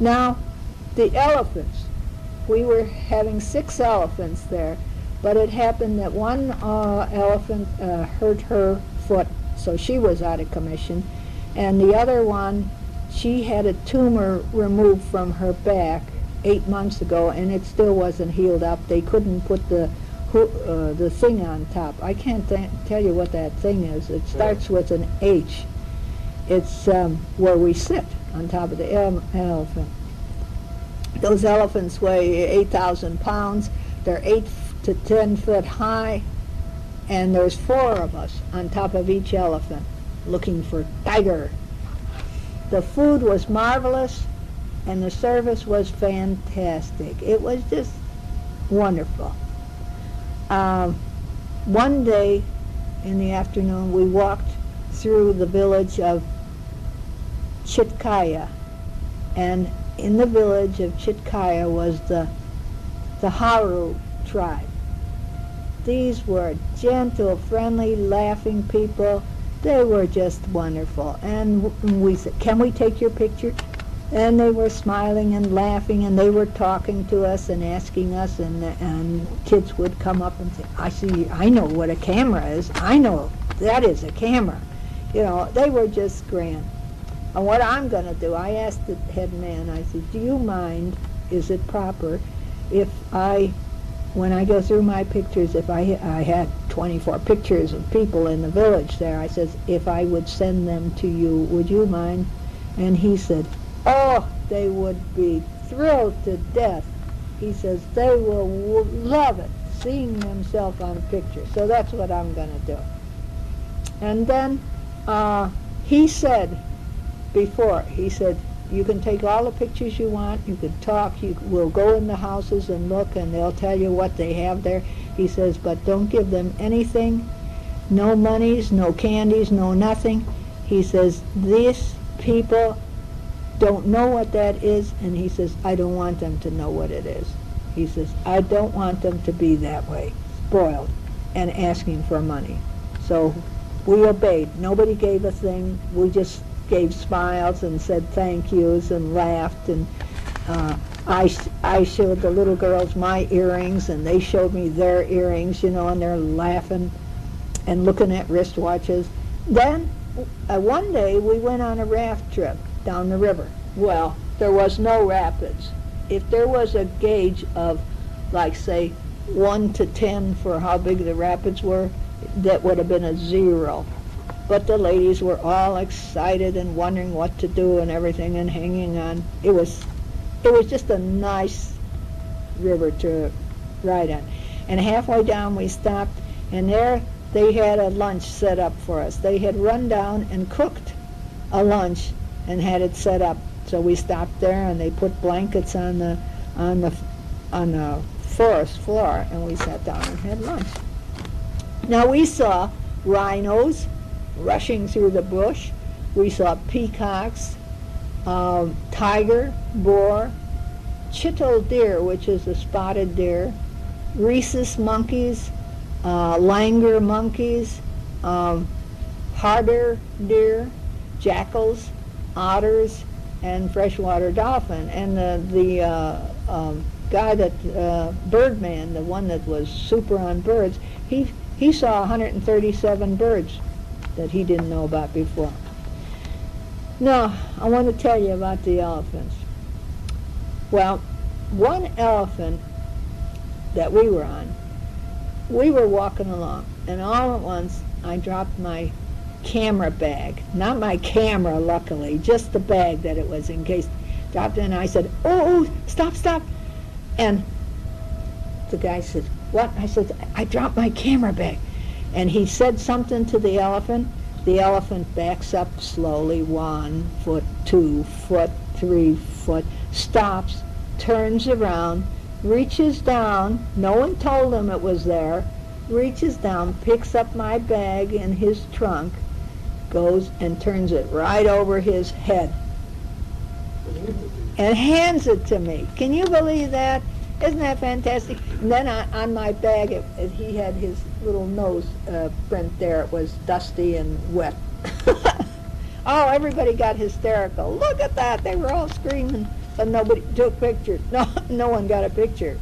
Now, the elephants, we were having 6 elephants there, but it happened that one elephant hurt her foot, so she was out of commission, and the other one, she had a tumor removed from her back 8 months ago, and it still wasn't healed up. They couldn't put the thing on top. I can't tell you what that thing is. It starts with an H. It's where we sit on top of the elephant. Those elephants weigh 8,000 pounds. They're 8 to 10 foot high, and there's 4 of us on top of each elephant looking for tiger. The food was marvelous, and the service was fantastic. It was just wonderful. One day in the afternoon, we walked through the village of Chitkaya, and in the village of Chitkaya was the Haru tribe. These were gentle, friendly, laughing people. They were just wonderful. And we said, "Can we take your picture?" And they were smiling and laughing, and they were talking to us and asking us, and kids would come up and say, I know what a camera is. I know that is a camera." You know, they were just grand. And what I'm going to do, I asked the head man, I said, "Do you mind, is it proper, if when I go through my pictures, if I had 24 pictures of people in the village there, I says, if I would send them to you, would you mind?" And he said, "Oh, they would be thrilled to death." He says, "They will love it, seeing themselves on a picture." So that's what I'm going to do. And then he said, "You can take all the pictures you want, you can talk, we'll go in the houses and look, and they'll tell you what they have there." He says, "But don't give them anything, no monies, no candies, no nothing." He says, "These people don't know what that is," and he says, "I don't want them to know what it is." He says, "I don't want them to be that way, spoiled, and asking for money." So we obeyed. Nobody gave a thing. We just gave smiles and said thank yous and laughed, and I showed the little girls my earrings, and they showed me their earrings, you know, and they're laughing and looking at wristwatches. Then one day we went on a raft trip down the river. Well, there was no rapids. If there was a gauge of, like, say, 1 to 10 for how big the rapids were, that would have been a 0. But the ladies were all excited and wondering what to do and everything and hanging on. It was just a nice river to ride on. And halfway down we stopped, and there they had a lunch set up for us. They had run down and cooked a lunch and had it set up. So we stopped there, and they put blankets on the forest floor, and we sat down and had lunch. Now we saw rhinos rushing through the bush. We saw peacocks, tiger, boar, chital deer, which is a spotted deer, rhesus monkeys, langur monkeys, harder deer, jackals, otters, and freshwater dolphin. And the guy that, Birdman, the one that was super on birds, he saw 137 birds that he didn't know about before. Now, I want to tell you about the elephants. Well, one elephant that we were on, we were walking along, and all at once I dropped my camera bag. Not my camera, luckily, just the bag that it was in case. Dropped it, and I said, oh, stop, stop. And the guy said, what? I said, I dropped my camera bag. And he said something to the elephant. The elephant backs up slowly, 1 foot, 2 foot, 3 foot, stops, turns around, reaches down, no one told him it was there, reaches down, picks up my bag in his trunk, goes and turns it right over his head and hands it to me. Can you believe that? Isn't that fantastic? And then on my bag, he had his little nose print there. It was dusty and wet. Oh, everybody got hysterical. Look at that. They were all screaming. and nobody took pictures. No, no one got a picture.